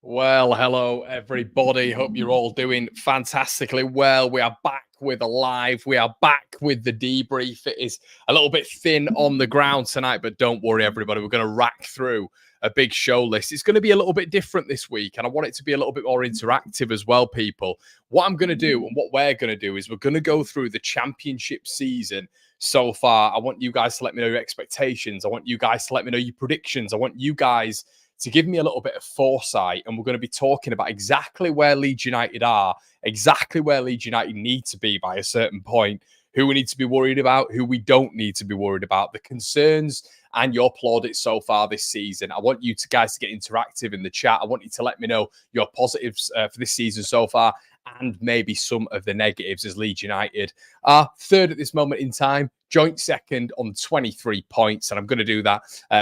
Well, hello, everybody. Hope you're all doing fantastically well. We are back with a live. We are back with the debrief. It is a little bit thin on the ground tonight, but don't worry, everybody. We're going to rack through a big show list. It's going to be a little bit different this week, and I want it to be a little bit more interactive as well, people. What I'm going to do and what we're going to do is we're going to go through the championship season so far. I want you guys to let me know your expectations. I want you guys to let me know your predictions. I want you guys to give me a little bit of foresight, and we're going to be talking about exactly where Leeds United are, exactly where Leeds United need to be by a certain point, who we need to be worried about, who we don't need to be worried about, the concerns and your plaudits so far this season. I want you guys to get interactive in the chat. I want you to let me know your positives for this season so far, and maybe some of the negatives, as Leeds United are third at this moment in time, joint second on 23 points. And I'm going to do that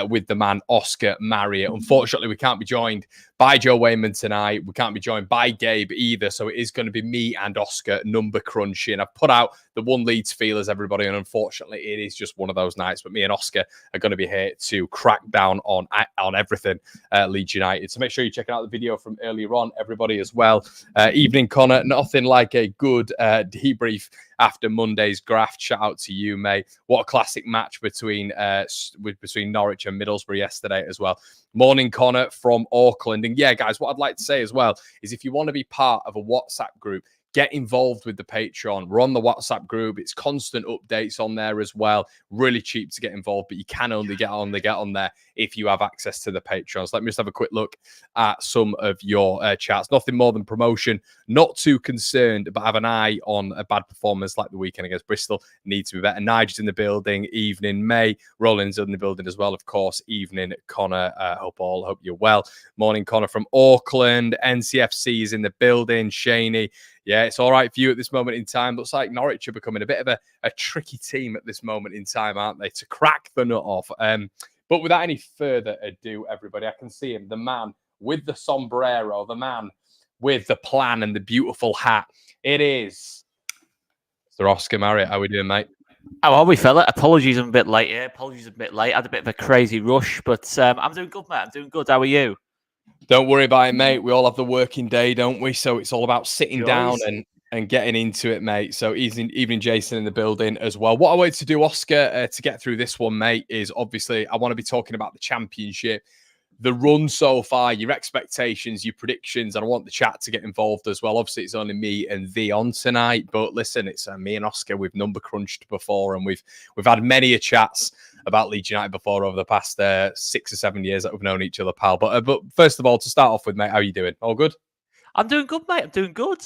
with the man, Oscar Marriott. Unfortunately, we can't be joined by Joe Wayman tonight. We can't be joined by Gabe either. So it is going to be me and Oscar number crunching. I've put out the one Leeds feelers, everybody. And unfortunately, it is just one of those nights. But me and Oscar are going to be here to crack down on everything Leeds United. So make sure you're checking out the video from earlier on, everybody, as well. Evening, Connor. Nothing like a good debrief after Monday's graft. Shout out to you, mate. What a classic match between Norwich and Middlesbrough yesterday as well. Morning, Connor from Auckland. And yeah, guys, what I'd like to say as well is if you want to be part of a WhatsApp group, get involved with the Patreon. We're on the WhatsApp group. It's constant updates on there as well. Really cheap to get involved, but you can only get on there if you have access to the Patreon. So let me just have a quick look at some of your chats. Nothing more than promotion. Not too concerned, but have an eye on a bad performance like the weekend against Bristol. Needs to be better. Nigel's in the building. Evening, May. Rollins in the building as well, of course. Evening, Connor. Hope you're well. Morning, Connor from Auckland. NCFC is in the building. Shaney. Yeah, it's all right for you at this moment in time. Looks like Norwich are becoming a bit of a tricky team at this moment in time, aren't they, to crack the nut off. But without any further ado, everybody, I can see him, the man with the sombrero, the man with the plan and the beautiful hat. It is Mr. Oscar Marriott. How are we doing, mate? How are we, fella? Apologies, I'm a bit late here. I had a bit of a crazy rush, but I'm doing good, mate. I'm doing good. How are you? Don't worry about it, mate. We all have the working day, don't we? So it's all about sitting down and getting into it, mate. So evening, Jason in the building as well. What I wanted to do, Oscar, to get through this one, mate, is obviously I want to be talking about the championship, the run so far, your expectations, your predictions, and I want the chat to get involved as well. Obviously, it's only me and thee on tonight, but listen, it's me and Oscar. We've number crunched before, and we've had many a chats about Leeds United before over the past 6 or 7 years that we've known each other, pal. But first of all, to start off with, mate, how are you doing? All good? I'm doing good, mate. I'm doing good.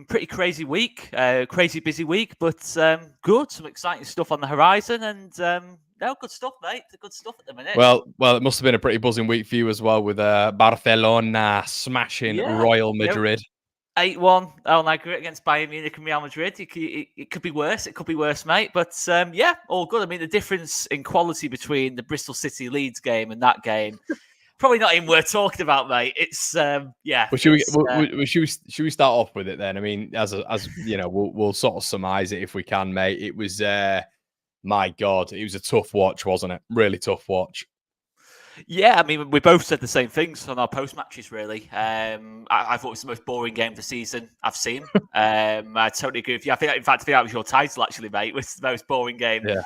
Pretty crazy week, crazy busy week, but good. Some exciting stuff on the horizon, and no, good stuff, mate. Good stuff at the minute. Well, it must have been a pretty buzzing week for you as well, with Barcelona smashing Real Madrid. 8-1 against Bayern Munich and Real Madrid. It could be worse. It could be worse, mate. But yeah, all good. I mean, the difference in quality between the Bristol City Leeds game and that game, probably not even worth talking about, mate. It's yeah. Well, should we start off with it then? I mean, as you know, we'll sort of surmise it if we can, mate. It was my God, it was a tough watch, wasn't it? Really tough watch. Yeah, I mean, we both said the same things on our post matches. Really, I thought it was the most boring game of the season I've seen. I totally agree with you. I think that was your title, actually, mate. It was the most boring game. Yeah,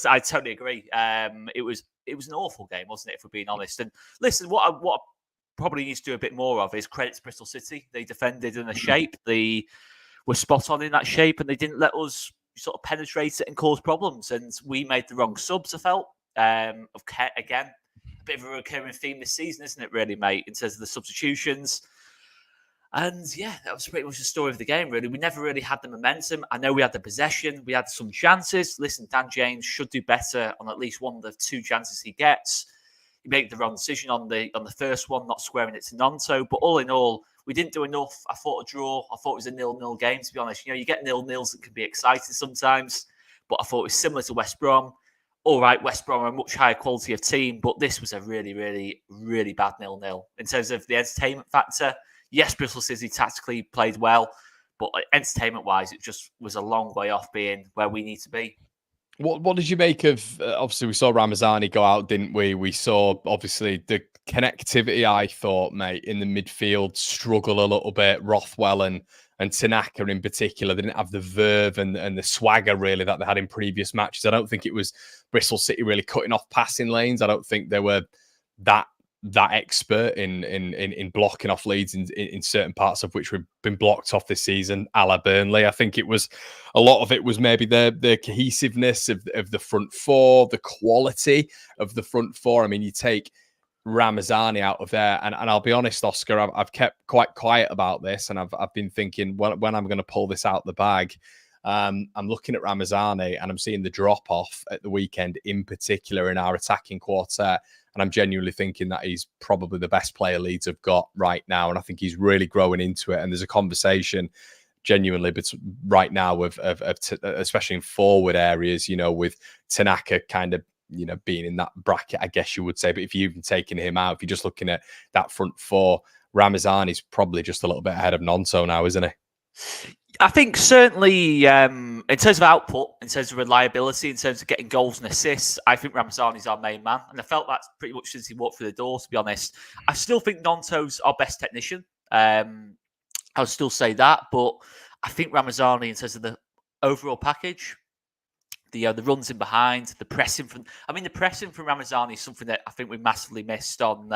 I totally agree. It was an awful game, wasn't it? If we're being honest. And listen, what I probably needs to do a bit more of is credit to Bristol City. They defended in a shape. They were spot on in that shape, and they didn't let us sort of penetrate it and cause problems. And we made the wrong subs, I felt. Again, a bit of a recurring theme this season, isn't it, really, mate, in terms of the substitutions. And yeah, that was pretty much the story of the game, really. We never really had the momentum. I know we had the possession. We had some chances. Listen, Dan James should do better on at least one of the 2 chances he gets. He made the wrong decision on the first one, not squaring it to Nonto. But all in all, we didn't do enough. I thought a draw. I thought it was a 0-0 game, to be honest. You know, you get 0-0s that can be exciting sometimes. But I thought it was similar to West Brom. All right, West Brom are a much higher quality of team, but this was a really, really, really bad 0-0. In terms of the entertainment factor, yes, Bristol City tactically played well, but entertainment-wise, it just was a long way off being where we need to be. What did you make of? Obviously, we saw Ramazani go out, didn't we? We saw obviously the connectivity, I thought, mate, in the midfield struggle a little bit. Rothwell and Tanaka in particular, they didn't have the verve and the swagger really that they had in previous matches. I don't think it was Bristol City really cutting off passing lanes. I don't think they were that expert in blocking off Leeds in certain parts of which we've been blocked off this season, a la Burnley. I think it was a lot of it was maybe the cohesiveness of the front four, the quality of the front four. I mean, you take Ramazani out of there, and I'll be honest, Oscar, I've kept quite quiet about this, and I've been thinking when I'm going to pull this out the bag. I'm looking at Ramazani and I'm seeing the drop off at the weekend, in particular in our attacking quartet. And I'm genuinely thinking that he's probably the best player Leeds have got right now. And I think he's really growing into it. And there's a conversation genuinely right now of especially in forward areas, you know, with Tanaka kind of, you know, being in that bracket, I guess you would say. But if you've even taken him out, if you're just looking at that front four, Ramazani's probably just a little bit ahead of Nonto now, isn't he? I think certainly in terms of output, in terms of reliability, in terms of getting goals and assists, I think Ramazani's our main man. And I felt that's pretty much since he walked through the door, to be honest. I still think Nonto's our best technician. I'll still say that. But I think Ramazani, in terms of the overall package, the runs in behind, the pressing from Ramazani is something that I think we massively missed on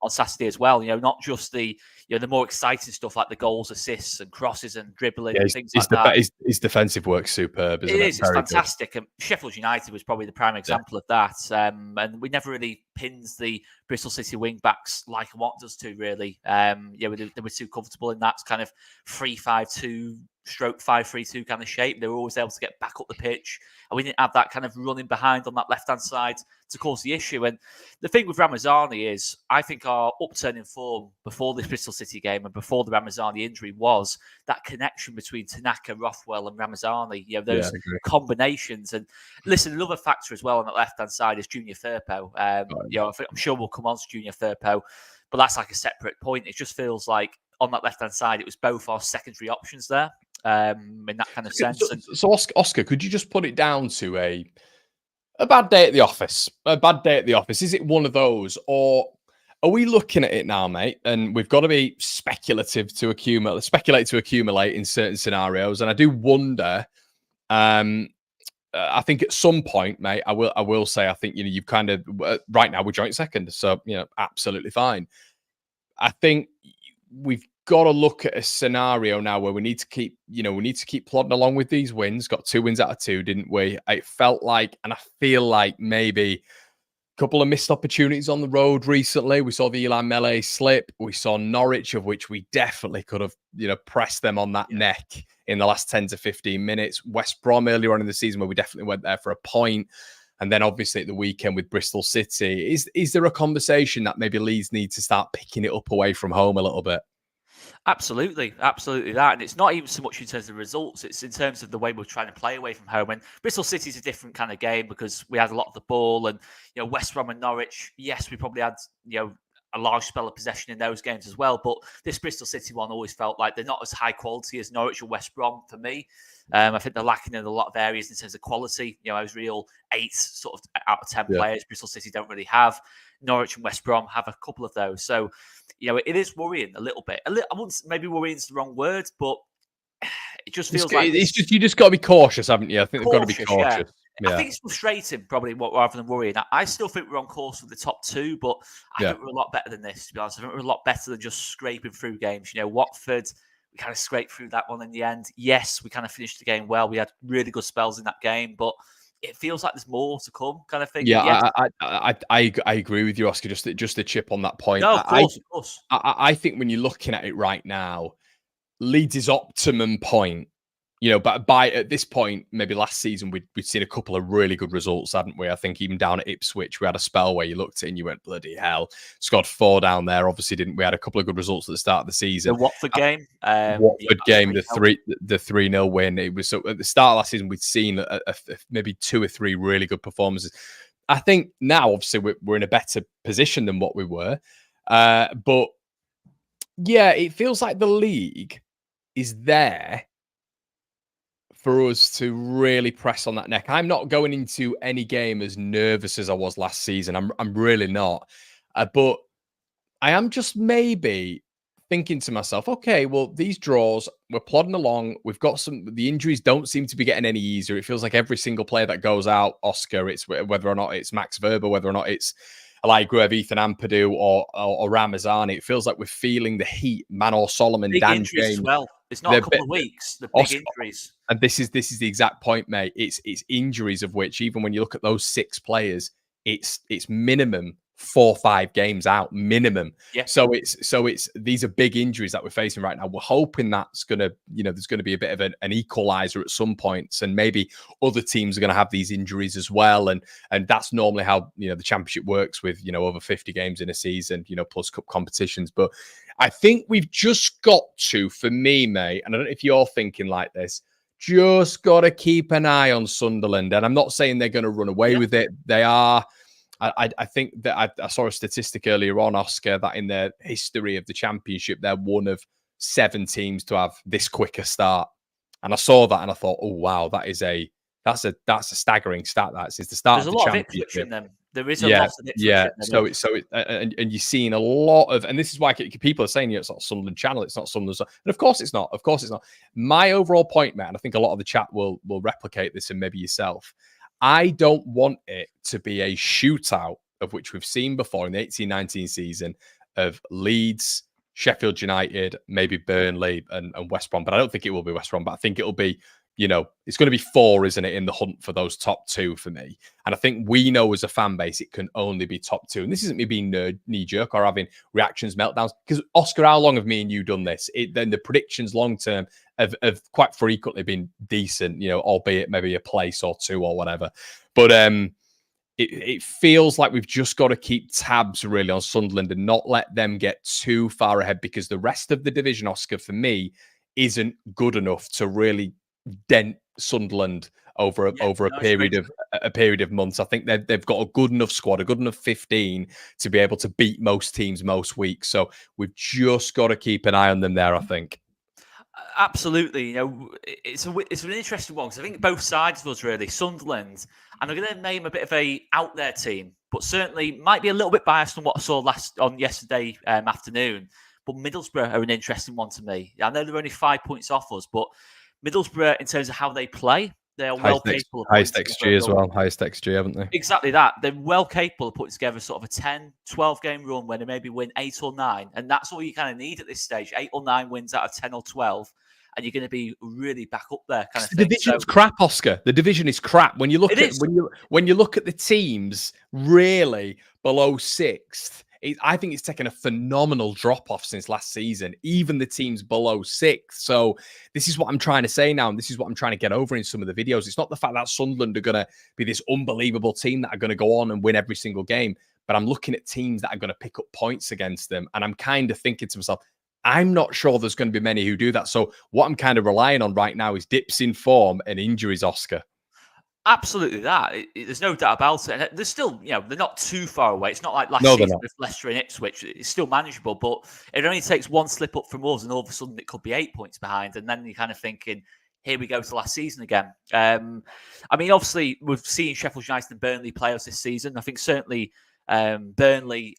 Saturday as well. You know, not just the more exciting stuff like the goals, assists, and crosses and dribbling and things like that. His defensive work's superb, isn't it? It's fantastic. And Sheffield United was probably the prime example of that. And we never really pinned the Bristol City wing backs like Watt does to really. They were too comfortable in that kind of 3-5-2. Stroke 5-3-2 kind of shape. They were always able to get back up the pitch, and we didn't have that kind of running behind on that left-hand side to cause the issue. And the thing with Ramazani is, I think our upturn in form before this Bristol City game and before the Ramazani injury was that connection between Tanaka, Rothwell, and Ramazani. You know, those combinations. And listen, another factor as well on that left-hand side is Junior Firpo. I'm sure we'll come on to Junior Firpo, but that's like a separate point. It just feels like on that left-hand side, it was both our secondary options there. In that kind of sense. So Oscar, could you just put it down to a bad day at the office? A bad day at the office. Is it one of those, or are we looking at it now, mate? And we've got to be speculate to accumulate in certain scenarios. And I do wonder. I think at some point, mate, I will say, I think, you know, you've kind of right now we're joint second, so you know, absolutely fine. I think we've got to look at a scenario now where we need to keep plodding along with these wins. Got 2 wins out of 2, didn't we? It felt like, and I feel like maybe a couple of missed opportunities on the road recently. We saw the Eli Melee slip. We saw Norwich, of which we definitely could have, you know, pressed them on that neck in the last 10 to 15 minutes. West Brom earlier on in the season where we definitely went there for a point. And then obviously at the weekend with Bristol City. Is there a conversation that maybe Leeds need to start picking it up away from home a little bit? Absolutely that. And it's not even so much in terms of results, it's in terms of the way we're trying to play away from home. And Bristol City is a different kind of game because we had a lot of the ball, and you know, West Brom and Norwich, yes, we probably had, you know, a large spell of possession in those games as well. But this Bristol City one always felt like they're not as high quality as Norwich or West Brom for me. I think they're lacking in a lot of areas in terms of quality. You know, those real 8 sort of out of 10 players Bristol City don't really have. Norwich and West Brom have a couple of those. So, you know, it is worrying a little bit. I wouldn't, maybe worrying is the wrong word, but it just feels like it's just, you just got to be cautious, haven't you? I think they've got to be cautious. Yeah. I think it's frustrating, probably, rather than worrying. I still think we're on course with the top 2, but I think we're a lot better than this, to be honest. I think we're a lot better than just scraping through games. You know, Watford, we kind of scraped through that one in the end. Yes, we kind of finished the game well. We had really good spells in that game, but it feels like there's more to come, kind of thing. Yeah, I agree with you, Oscar. Just a chip on that point. No, of course. I think when you're looking at it right now, Leeds' optimum point, you know, but by at this point, maybe last season, we'd seen a couple of really good results, hadn't we? I think even down at Ipswich, we had a spell where you looked at it and you went, bloody hell. Scored 4 down there. Obviously, didn't we? Had a couple of good results at the start of the season. The Watford game. The 3-0 win. It was, so at the start of last season, we'd seen maybe 2 or 3 really good performances. I think now, obviously, we're in a better position than what we were. But yeah, it feels like the league is there for us to really press on that neck. I'm not going into any game as nervous as I was last season. I'm really not. But I am just maybe thinking to myself, okay, well, these draws, we're plodding along. We've got the injuries don't seem to be getting any easier. It feels like every single player that goes out, Oscar, it's whether or not it's Max Verber, whether or not it's Eli Gruev, Ethan Ampadu, or Ramazani, it feels like we're feeling the heat. Manor Solomon, Big Dan injuries James. as well. It's not a couple of weeks, the big injuries. And this is the exact point, mate. It's injuries of which, even when you look at those 6 players, it's minimum 4 or 5 games out, minimum. Yeah. So it's these are big injuries that we're facing right now. We're hoping that's gonna, there's gonna be a bit of an equalizer at some points, and maybe other teams are gonna have these injuries as well. And that's normally how the championship works with over 50 games in a season, plus cup competitions. But I think we've just got to, for me, mate, and I don't know if you're thinking like this, just got to keep an eye on Sunderland. And I'm not saying they're going to run away with it. They are. I think that I saw a statistic earlier on, Oscar, that in their history of the championship, they're one of 7 teams to have this quicker start. And I saw that and I thought, oh, wow, that's a staggering stat. That's the start There's of a the lot of championship. Ipswich in them. There is a lot of Ipswich in them. And you're seeing a lot of, and this is why people are saying it's not Sunderland Channel, it's not Sunderland. And of course it's not. Of course it's not. My overall point, Matt, and I think a lot of the chat will replicate this, and maybe yourself. I don't want it to be a shootout, of which we've seen before in the 18-19 season, of Leeds, Sheffield United, maybe Burnley and West Brom. But I don't think it will be West Brom, but I think it'll be, it's going to be 4, isn't it, in the hunt for those top 2 for me. And I think we know as a fan base, it can only be top 2. And this isn't me being knee-jerk or having reactions, meltdowns. Because, Oscar, how long have me and you done this? Then the predictions long-term have quite frequently been decent, albeit maybe a place or 2 or whatever. But it feels like we've just got to keep tabs really on Sunderland and not let them get too far ahead, because the rest of the division, Oscar, for me, isn't good enough to really dent Sunderland over a period of months. I think they've got a good enough squad, a good enough 15 to be able to beat most teams most weeks. So we've just got to keep an eye on them there, I think. Absolutely. It's an interesting one, because I think both sides of us really, Sunderland, and I'm going to name a bit of a out there team, but certainly might be a little bit biased on what I saw yesterday afternoon. But Middlesbrough are an interesting one to me. I know they're only 5 points off us, but Middlesbrough, in terms of how they play, they are well capable of highest XG as well. Highest XG, haven't they? Exactly that. They're well capable of putting together sort of a 10, 12 game run where they maybe win 8 or 9. And that's all you kind of need at this stage. 8 or 9 wins out of 10 or 12. And you're going to be really back up there, kind of thing. The division's crap, Oscar. The division is crap. When you look when you look at the teams really below 6th, I think it's taken a phenomenal drop-off since last season, even the teams below 6th. So this is what I'm trying to say now, and this is what I'm trying to get over in some of the videos. It's not the fact that Sunderland are going to be this unbelievable team that are going to go on and win every single game, but I'm looking at teams that are going to pick up points against them, and I'm kind of thinking to myself, I'm not sure there's going to be many who do that. So what I'm kind of relying on right now is dips in form and injuries, Oscar. Absolutely that. There's no doubt about it. And there's still, they're not too far away. It's not like last season with Leicester and Ipswich. It's still manageable, but it only takes one slip up from us and all of a sudden it could be 8 points behind. And then you're kind of thinking, here we go to last season again. I mean, obviously, we've seen Sheffield United and Burnley play us this season. I think certainly Burnley,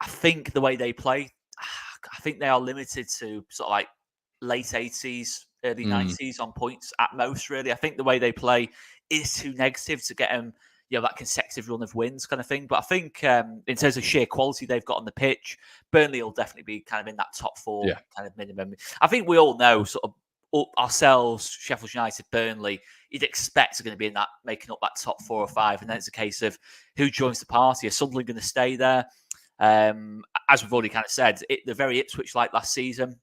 I think the way they play, I think they are limited to sort of like late 80s, early 90s on points at most, really. I think the way they play is too negative to get them, that consecutive run of wins kind of thing. But I think in terms of sheer quality they've got on the pitch, Burnley will definitely be kind of in that top 4 kind of minimum. I think we all know sort of ourselves, Sheffield United, Burnley, you'd expect are going to be in that, making up that top 4 or 5. And then it's a case of who joins the party. Are Sunderland going to stay there? As we've already kind of said, they're very Ipswich-like last season.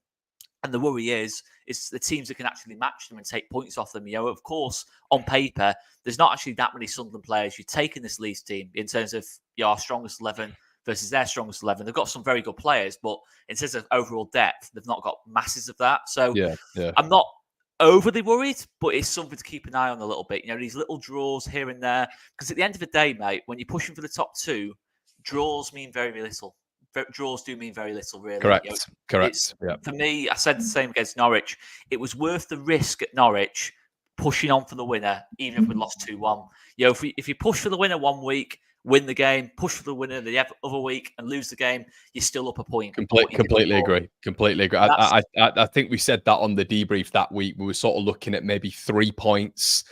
And the worry is the teams that can actually match them and take points off them. Of course, on paper, there's not actually that many Sunderland players you take in this Leeds team in terms of our strongest 11 versus their strongest 11. They've got some very good players, but in terms of overall depth, they've not got masses of that. So I'm not overly worried, but it's something to keep an eye on a little bit. These little draws here and there. Because at the end of the day, mate, when you're pushing for the top 2, draws mean very little. Draws do mean very little, really. Correct. For me, I said the same against Norwich. It was worth the risk at Norwich pushing on for the winner, even if we lost 2-1. If you push for the winner one week, win the game, push for the winner the other week, and lose the game, you're still up a point. Completely agree. Completely agree. I think we said that on the debrief that week. We were sort of looking at maybe 3 points.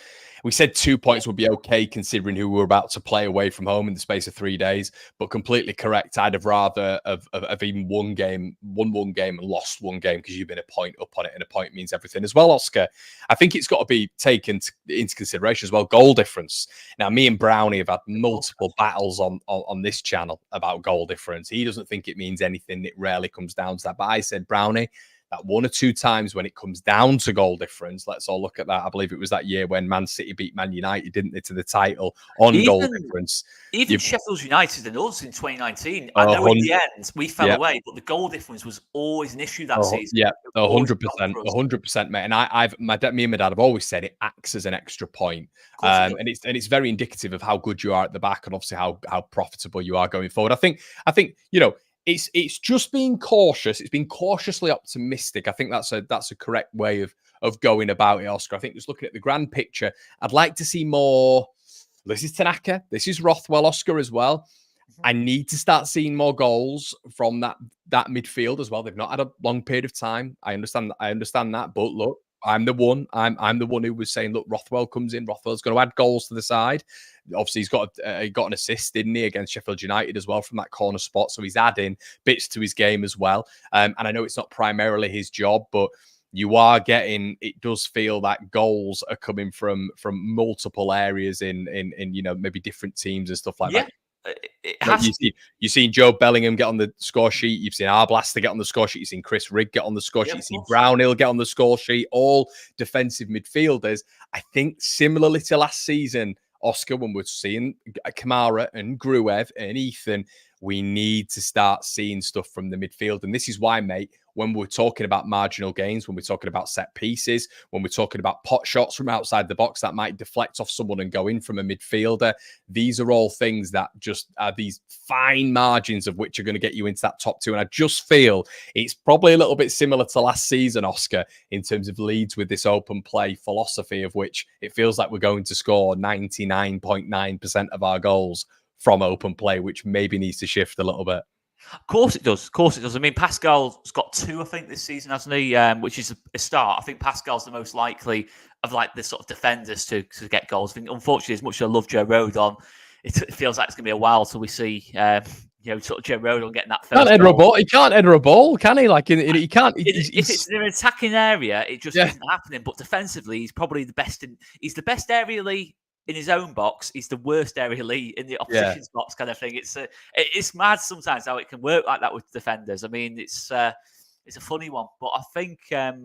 We said 2 points would be okay considering who we were about to play away from home in the space of 3 days. But completely correct. I'd have rather have even won one game and lost one game because you've been a point up on it, and a point means everything as well, Oscar. I think it's got to be taken into consideration as well. Goal difference. Now, me and Brownie have had multiple battles on this channel about goal difference. He doesn't think it means anything. It rarely comes down to that. But I said, Brownie, that 1 or 2 times when it comes down to goal difference, let's all look at that. I believe it was that year when Man City beat Man United, didn't they, to the title on goal difference. Even Sheffield United and us in 2019, I know in the end we fell away, but the goal difference was always an issue that season. Yeah, 100%, mate. And me and my dad have always said it acts as an extra point, and it's very indicative of how good you are at the back, and obviously how profitable you are going forward. I think It's just being cautious. It's been cautiously optimistic. I think that's a correct way of going about it, Oscar. I think just looking at the grand picture, I'd like to see more. This is Tanaka. This is Rothwell, Oscar as well. I need to start seeing more goals from that midfield as well. They've not had a long period of time. I understand that. But look, I'm the one. I'm the one who was saying, look, Rothwell comes in. Rothwell's going to add goals to the side. Obviously, he's got an assist, didn't he, against Sheffield United as well from that corner spot. So he's adding bits to his game as well. And I know it's not primarily his job, but you are getting. It does feel that goals are coming from multiple areas in maybe different teams and stuff like that. You've seen Joe Bellingham get on the score sheet. You've seen Arblaster get on the score sheet. You've seen Chris Rigg get on the score sheet. You've seen Brownhill get on the score sheet. All defensive midfielders. I think similarly to last season, Oscar, when we're seeing Kamara and Gruev and Ethan, we need to start seeing stuff from the midfield. And this is why, mate, when we're talking about marginal gains, when we're talking about set pieces, when we're talking about pot shots from outside the box that might deflect off someone and go in from a midfielder, these are all things that just are these fine margins of which are going to get you into that top 2. And I just feel it's probably a little bit similar to last season, Oscar, in terms of Leeds with this open play philosophy of which it feels like we're going to score 99.9% of our goals from open play, which maybe needs to shift a little bit. Of course it does. I mean, Pascal's got 2, I think, this season, hasn't he? Which is a start. I think Pascal's the most likely of like the sort of defenders to get goals. I think, unfortunately, as much as I love Joe Rodon, it feels like it's going to be a while till we see, sort of Joe Rodon getting that first goal. He can't enter a ball, can he? Like, he can't. If it's in an attacking area, it just isn't happening. But defensively, he's probably the best. He's the best aerially in his own box. He's the worst aerially in the opposition's box, kind of thing. It's mad sometimes how it can work like that with defenders. I mean, it's a funny one, but I think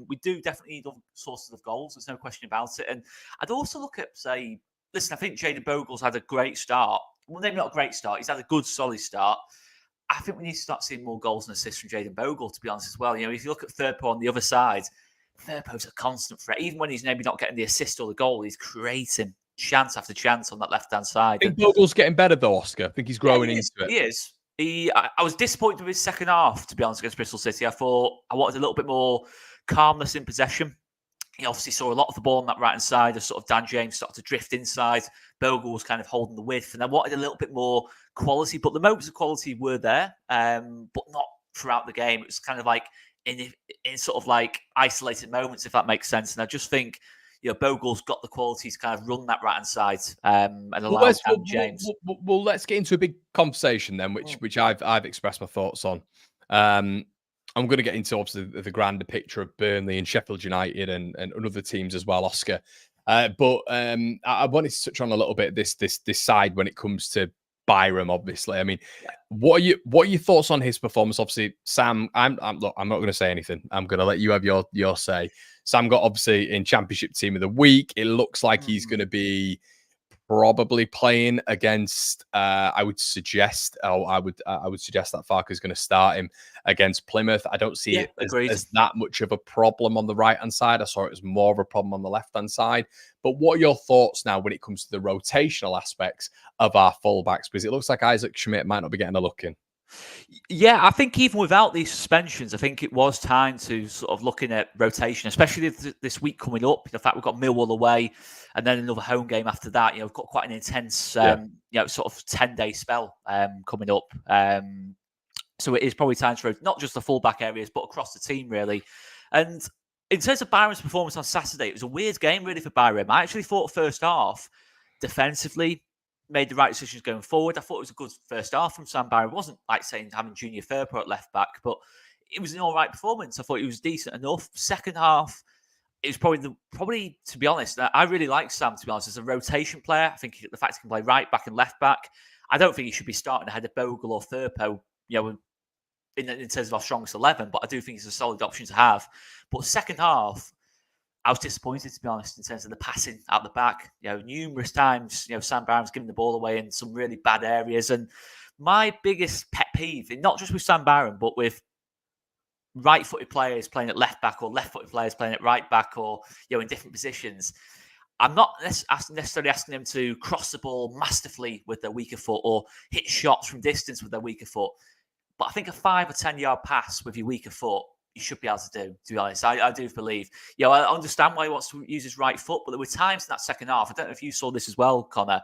we do definitely need other sources of goals. There's no question about it. And I'd also look at, say, listen, I think Jayden Bogle's had a great start. Well, maybe not a great start. He's had a good, solid start. I think we need to start seeing more goals and assists from Jayden Bogle, to be honest, as well. If you look at Firpo on the other side, Firpo's a constant threat. Even when he's maybe not getting the assist or the goal, he's creating chance after chance on that left-hand side. I think Bogle's getting better, though, Oscar. I think he's growing into it. He is. I was disappointed with his second half, to be honest, against Bristol City. I thought I wanted a little bit more calmness in possession. He obviously saw a lot of the ball on that right-hand side as sort of Dan James started to drift inside. Bogle was kind of holding the width, and I wanted a little bit more quality. But the moments of quality were there, but not throughout the game. It was kind of like in sort of like isolated moments, if that makes sense. And I just think, Bogle's got the quality to kind of run that right-hand side and allow Dan James. Well, let's get into a big conversation then, which I've expressed my thoughts on. I'm going to get into obviously the grander picture of Burnley and Sheffield United and other teams as well, Oscar. But I wanted to touch on a little bit this side when it comes to Byram. Obviously, I mean, what are your thoughts on his performance? Obviously, Sam, I'm not going to say anything. I'm going to let you have your say. Sam got obviously in Championship Team of the Week. It looks like he's going to be probably playing against. I would suggest that Farke's going to start him against Plymouth. I don't see it as that much of a problem on the right hand side. I saw it as more of a problem on the left hand side. But what are your thoughts now when it comes to the rotational aspects of our fullbacks? Because it looks like Isaac Schmidt might not be getting a look in. Yeah, I think even without these suspensions, I think it was time to sort of looking at rotation, especially this week coming up. The fact we've got Millwall away and then another home game after that. We've got quite an intense, sort of 10-day spell coming up. So it is probably time to not just the fullback areas, but across the team, really. And in terms of Byram's performance on Saturday, it was a weird game, really, for Byram. I actually thought first half, defensively, made the right decisions going forward. I thought it was a good first half from Sam Byram. It wasn't like saying having Junior Firpo at left back, but it was an all right performance. I thought it was decent enough. Second half, it was probably to be honest, I really like Sam, to be honest, as a rotation player. I think the fact he can play right back and left back, I don't think he should be starting ahead of Bogle or Firpo, in terms of our strongest 11, but I do think it's a solid option to have. But second half, I was disappointed, to be honest, in terms of the passing out the back. Numerous times, Sam Byram's giving the ball away in some really bad areas. And my biggest pet peeve, not just with Sam Byram, but with right-footed players playing at left back or left-footed players playing at right back or, in different positions, I'm not necessarily asking them to cross the ball masterfully with their weaker foot or hit shots from distance with their weaker foot. But I think a 5 or 10 yard pass with your weaker foot, you should be able to do, to be honest. I do believe. I understand why he wants to use his right foot, but there were times in that second half, I don't know if you saw this as well, Connor.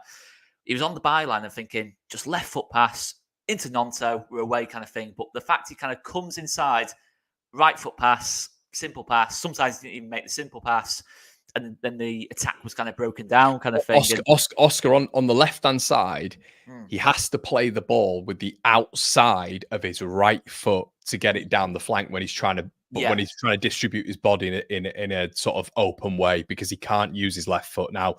He was on the byline and thinking, just left foot pass into Nonto, we're away kind of thing. But the fact he kind of comes inside, right foot pass, simple pass. Sometimes he didn't even make the simple pass. And then the attack was kind of broken down kind of thing. Oscar on the left-hand side, he has to play the ball with the outside of his right foot to get it down the flank when he's trying to distribute his body in a sort of open way, because he can't use his left foot. Now,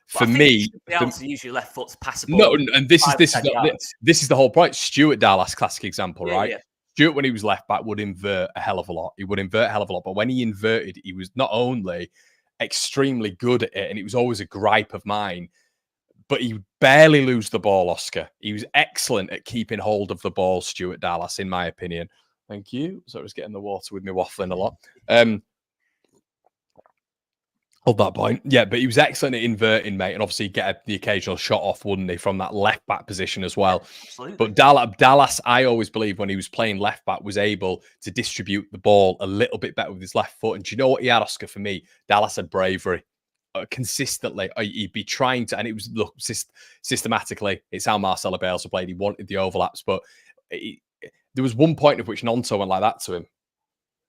for me, you should be able to use your left foot to pass the ball. No, and this is the whole point. Stuart Dallas, classic example, right? Yeah. Stuart, when he was left back, would invert a hell of a lot. But when he inverted, he was not only extremely good at it, and it was always a gripe of mine, but he barely lose the ball, Oscar. He was excellent at keeping hold of the ball, Stuart Dallas, in my opinion. Thank you. So I was getting the water with me waffling a lot. Hold that point. Yeah, but he was excellent at inverting, mate, and obviously get the occasional shot off, wouldn't he, from that left back position as well. Absolutely. But Dallas, I always believe when he was playing left back, was able to distribute the ball a little bit better with his left foot. And do you know what he had, Oscar, for me? Dallas had bravery. Consistently, he'd be trying to, and it was systematically. It's how Marcelo Bielsa played. He wanted the overlaps, but there was one point at which Nonto went like that to him,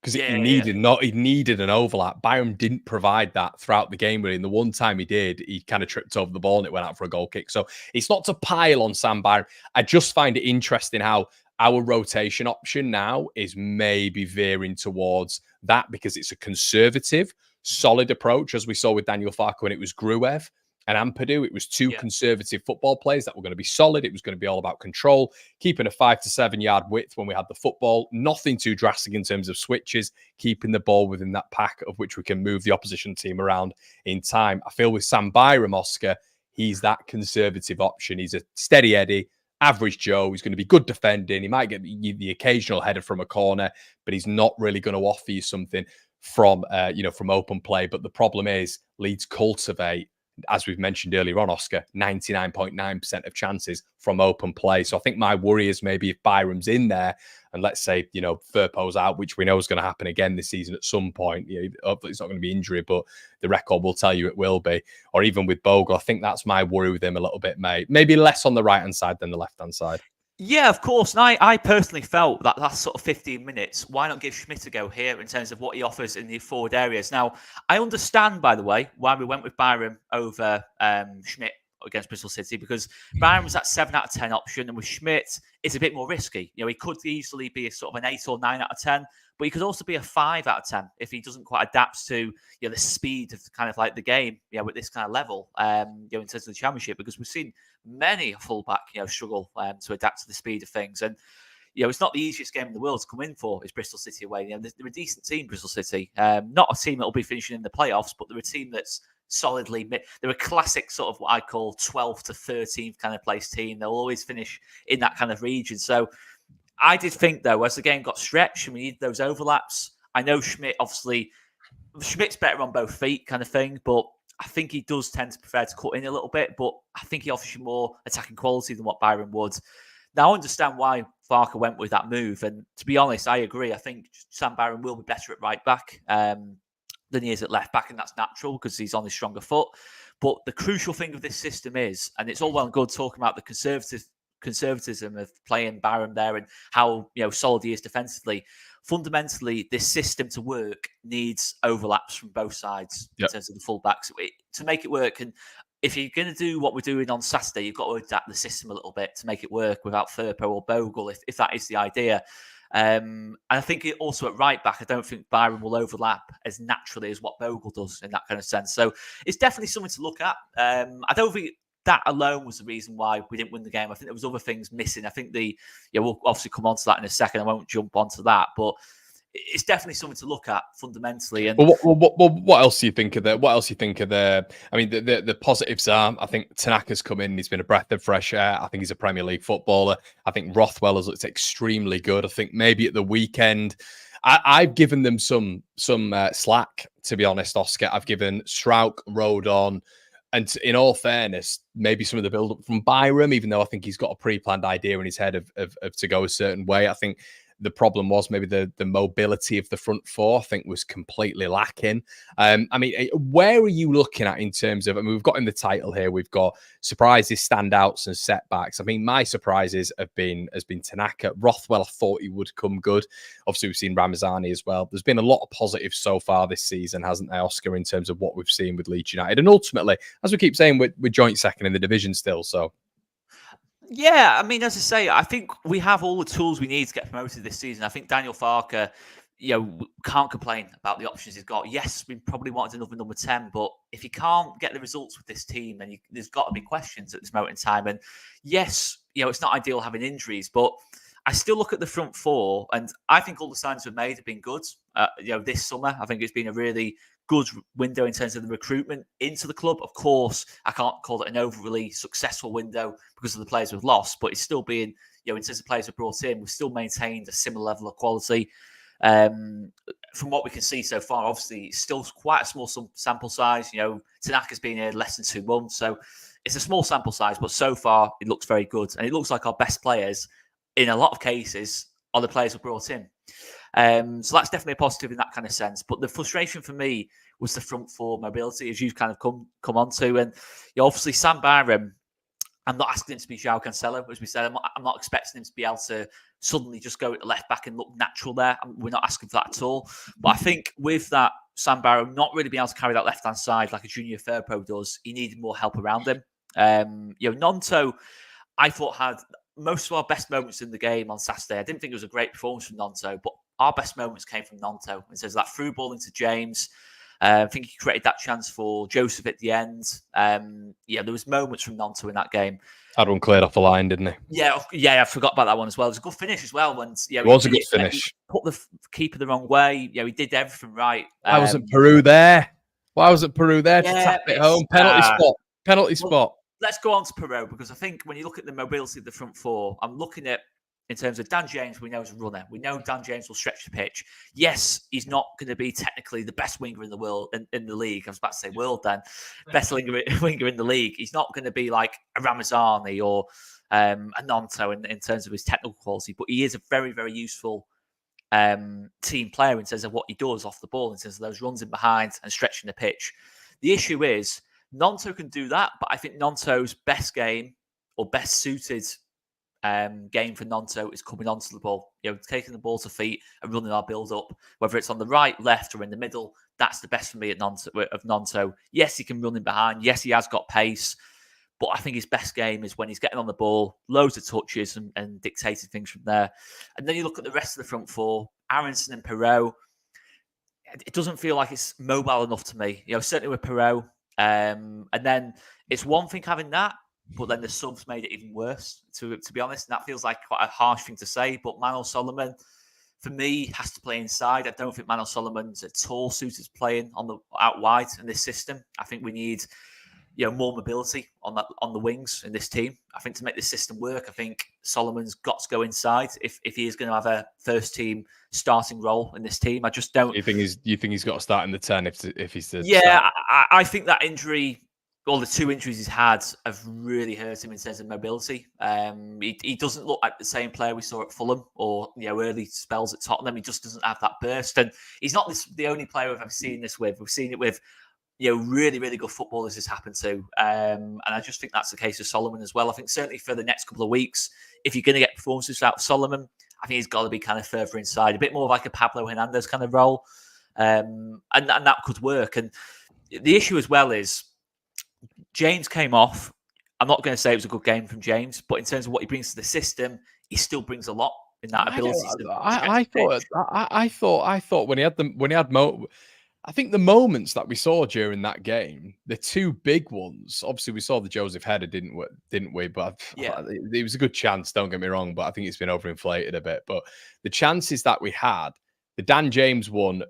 because he needed an overlap. Byram didn't provide that throughout the game, really. And the one time he did, he kind of tripped over the ball and it went out for a goal kick. So it's not to pile on Sam Byram. I just find it interesting how our rotation option now is maybe veering towards that, because it's a conservative, solid approach, as we saw with Daniel Farke when it was Gruev and Ampadu. It was two conservative football players that were going to be solid. It was going to be all about control, keeping a 5 to 7 yard width when we had the football, nothing too drastic in terms of switches, keeping the ball within that pack of which we can move the opposition team around in time. I feel with Sam Byram, Oscar, he's that conservative option. He's a steady Eddie, average Joe. He's going to be good defending. He might get the occasional header from a corner, but he's not really going to offer you something from open play. But the problem is Leeds cultivate, as we've mentioned earlier on, Oscar, 99.9% of chances from open play. So I think my worry is maybe if Byram's in there and let's say, Firpo's out, which we know is going to happen again this season at some point. Hopefully it's not going to be injury, but the record will tell you it will be. Or even with Bogle, I think that's my worry with him a little bit, mate. Maybe less on the right-hand side than the left-hand side. Yeah, of course. And I personally felt that last sort of 15 minutes, why not give Schmidt a go here in terms of what he offers in the forward areas? Now, I understand, by the way, why we went with Byram over Schmidt against Bristol City, because Byram was that 7 out of 10 option, and with Schmidt, it's a bit more risky. He could easily be a sort of an 8 or 9 out of 10, but he could also be a 5 out of 10 if he doesn't quite adapt to the speed of kind of like the game, with this kind of level, in terms of the Championship, because we've seen many a fullback, struggle to adapt to the speed of things. And, it's not the easiest game in the world to come in for, is Bristol City away. They're a decent team, Bristol City. Not a team that will be finishing in the playoffs, but they're a team that's solidly mid. They're a classic sort of what I call 12th to 13th kind of place team. They'll always finish in that kind of region. So I did think, though, as the game got stretched and we need those overlaps, I know Schmidt's better on both feet kind of thing, but I think he does tend to prefer to cut in a little bit, but I think he offers you more attacking quality than what Byram would. Now, I understand why Farke went with that move. And to be honest, I agree. I think Sam Barron will be better at right back than he is at left back, and that's natural because he's on his stronger foot. But the crucial thing of this system is, and it's all well and good talking about the conservatism of playing Barron there and how solid he is defensively. Fundamentally, this system to work needs overlaps from both sides in terms of the fullbacks to make it work. And if you're going to do what we're doing on Saturday, you've got to adapt the system a little bit to make it work without Firpo or Bogle, if that is the idea. And I think also at right back, I don't think Byron will overlap as naturally as what Bogle does in that kind of sense. So it's definitely something to look at. I don't think that alone was the reason why we didn't win the game. I think there was other things missing. I think we'll obviously come on to that in a second. I won't jump onto that, but it's definitely something to look at fundamentally. And what else do you think of there? What else do you think of there? I mean, the positives are, I think Tanaka's come in. He's been a breath of fresh air. I think he's a Premier League footballer. I think Rothwell has looked extremely good. I think maybe at the weekend, I've given them some slack, to be honest, Oscar. I've given Strauch, Rodon, and in all fairness, maybe some of the build-up from Byram, even though I think he's got a pre-planned idea in his head of to go a certain way. I think the problem was maybe the mobility of the front four, I think, was completely lacking. I mean, where are you looking at in terms of, I mean, we've got in the title here, we've got surprises, standouts, and setbacks. I mean, my surprises has been Tanaka. Rothwell, I thought he would come good. Obviously, we've seen Ramazani as well. There's been a lot of positives so far this season, hasn't there, Oscar, in terms of what we've seen with Leeds United. And ultimately, as we keep saying, we're joint second in the division still, so... Yeah, I mean, as I say, I think we have all the tools we need to get promoted this season. I think Daniel Farke, can't complain about the options he's got. Yes, we probably wanted another number 10, but if he can't get the results with this team, then there's got to be questions at this moment in time. And yes, it's not ideal having injuries, but I still look at the front four, and I think all the signs we've made have been good. This summer, I think it's been a really good window in terms of the recruitment into the club. Of course, I can't call it an overly successful window because of the players we've lost, but it's still been, in terms of players we've brought in, we've still maintained a similar level of quality. From what we can see so far, obviously, it's still quite a small sample size. Tanaka's been here less than 2 months, so it's a small sample size, but so far it looks very good. And it looks like our best players, in a lot of cases, are the players we brought in. So that's definitely a positive in that kind of sense. But the frustration for me was the front four mobility, as you've kind of come on to. And obviously Sam Barham, I'm not asking him to be João Cancelo, as we said. I'm not expecting him to be able to suddenly just go at the left back and look natural there. We're not asking for that at all. But I think with that, Sam Barham not really being able to carry that left-hand side like a Junior Firpo does, he needed more help around him. Nonto, I thought, had most of our best moments in the game on Saturday. I didn't think it was a great performance from Nonto, but our best moments came from Nonto. It says that through ball into James. I think he created that chance for Joseph at the end. There was moments from Nonto in that game. Had one cleared off the line, didn't he? Yeah, I forgot about that one as well. It was a good finish as well. It was a good finish. He put the keeper the wrong way. He did everything right. Why wasn't Peru there? To tap it home? Penalty spot. Let's go on to Perot, because I think when you look at the mobility of the front four, I'm looking at, in terms of Dan James, we know is a runner. We know Dan James will stretch the pitch. Yes, he's not going to be technically the best winger in the world, in the league. I was about to say world then. Best winger in the league. He's not going to be like a Ramazani or a Nonto in terms of his technical quality, but he is a very, very useful team player in terms of what he does off the ball, in terms of those runs in behind and stretching the pitch. The issue is, Nonto can do that, but I think Nonto's best game, or best suited game for Nonto, is coming onto the ball. Taking the ball to feet and running our build up, whether it's on the right, left, or in the middle. That's the best for me of Nonto. Yes, he can run in behind. Yes, he has got pace, but I think his best game is when he's getting on the ball, loads of touches and dictating things from there. And then you look at the rest of the front four, Aronson and Perot. It doesn't feel like it's mobile enough to me. Certainly with Perot. And then it's one thing having that, but then the subs made it even worse, to be honest. And that feels like quite a harsh thing to say. But Manuel Solomon, for me, has to play inside. I don't think Manuel Solomon's at all suited to playing out wide in this system. I think we need more mobility on the wings in this team. I think to make this system work, I think Solomon's got to go inside if he is going to have a first team starting role in this team. I just don't. You think he's got to start in the 10 if he's the start? I think that injury all the 2 injuries he's had have really hurt him in terms of mobility. He doesn't look like the same player we saw at Fulham or early spells at Tottenham. He just doesn't have that burst, and he's not the only player we've ever seen this with. We've seen it with really, really good footballers this happened to, and I just think that's the case with Solomon as well. I think certainly for the next couple of weeks, if you're going to get performances out of Solomon, I think he's got to be kind of further inside, a bit more like a Pablo Hernandez kind of role, and that could work. And the issue as well is James came off. I'm not going to say it was a good game from James, but in terms of what he brings to the system, he still brings a lot in that ability. I thought when he had I think the moments that we saw during that game, the 2 big ones. Obviously, we saw the Joseph header, didn't we? But it was a good chance. Don't get me wrong, but I think it's been overinflated a bit. But the chances that we had, the Dan James one,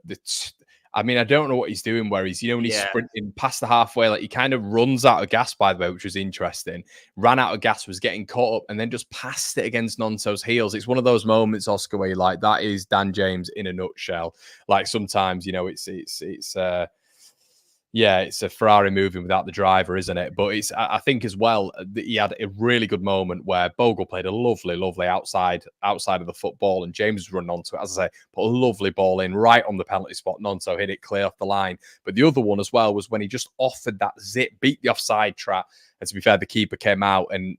I mean, I don't know what he's doing where he's, when he's sprinting past the halfway, like he kind of runs out of gas, by the way, which was interesting. Ran out of gas, was getting caught up, and then just passed it against Nonto's heels. It's one of those moments, Oscar, where you're like, that is Dan James in a nutshell. Like sometimes, it's a Ferrari moving without the driver, isn't it? But I think as well that he had a really good moment where Bogle played a lovely outside of the football, and James run onto it, as I say, put a lovely ball in right on the penalty spot. Nonto hit it clear off the line. But the other one as well was when he just offered that zip, beat the offside trap. And to be fair, the keeper came out, and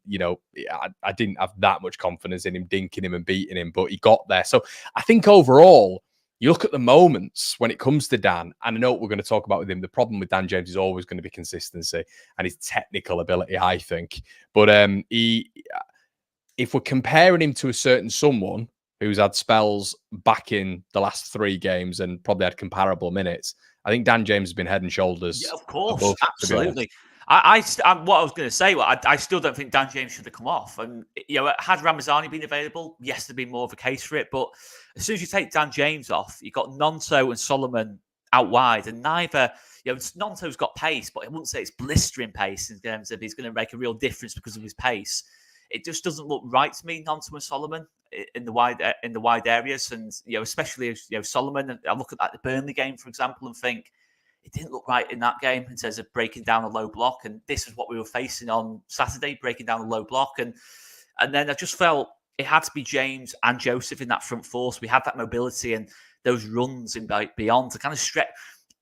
I didn't have that much confidence in him dinking him and beating him, but he got there. So I think overall, you look at the moments when it comes to Dan, and I know what we're going to talk about with him. The problem with Dan James is always going to be consistency and his technical ability, I think. But if we're comparing him to a certain someone who's had spells back in the last 3 games and probably had comparable minutes, I think Dan James has been head and shoulders. Yeah, of course, above, absolutely. What I was going to say, I still don't think Dan James should have come off. And had Ramazani been available, yes, there'd be more of a case for it. But as soon as you take Dan James off, you've got Nonto and Solomon out wide, and neither. Nonto's got pace, but I wouldn't say it's blistering pace in terms of he's going to make a real difference because of his pace. It just doesn't look right to me, Nonto and Solomon in the wide areas, and especially Solomon. I look at the Burnley game, for example, and think, it didn't look right in that game in terms of breaking down a low block. And this is what we were facing on Saturday, breaking down a low block. And then I just felt it had to be James and Joseph in that front four. So we had that mobility and those runs in beyond to kind of stretch.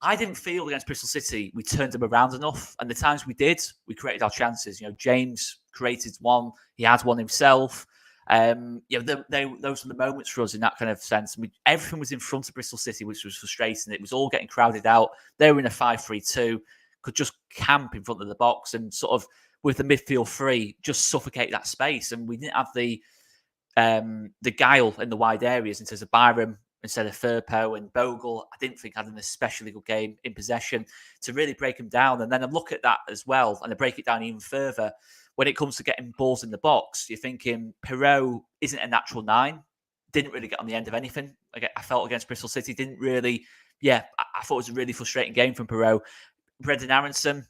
I didn't feel against Bristol City we turned them around enough. And the times we did, we created our chances. James created one. He had one himself. Those were the moments for us in that kind of sense. Everything was in front of Bristol City, which was frustrating. It was all getting crowded out. They were in a 5-3-2, could just camp in front of the box and sort of, with the midfield free, just suffocate that space. And we didn't have the guile in the wide areas in terms of Byram instead of Firpo and Bogle. I didn't think had an especially good game in possession to really break them down. And then I look at that as well, and I break it down even further. When it comes to getting balls in the box, you're thinking Perot isn't a natural 9. Didn't really get on the end of anything. I felt against Bristol City, didn't really. I thought it was a really frustrating game from Perot. Brendan Aronson,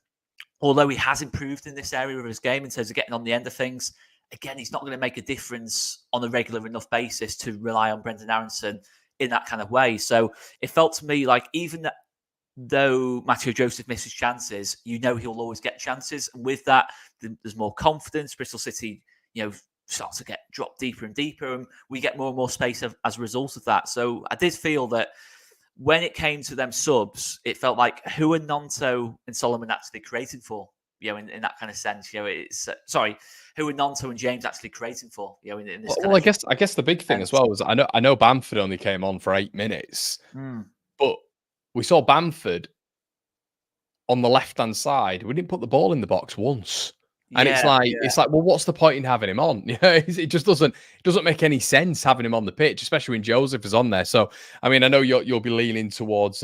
although he has improved in this area of his game in terms of getting on the end of things, again, he's not going to make a difference on a regular enough basis to rely on Brendan Aronson in that kind of way. So it felt to me like even that, though Matteo Joseph misses chances, he'll always get chances. And with that, there's more confidence. Bristol City, starts to get dropped deeper and deeper, and we get more and more space as a result of that. So I did feel that when it came to them subs, it felt like who are Nonto and Solomon actually creating for? In that kind of sense, it's who are Nonto and James actually creating for? In this. Well, I guess the big thing as well was I know Bamford only came on for 8 minutes, but we saw Bamford on the left-hand side. We didn't put the ball in the box once. And it's like, well, what's the point in having him on? It just doesn't make any sense having him on the pitch, especially when Joseph is on there. So, I mean, I know you'll be leaning towards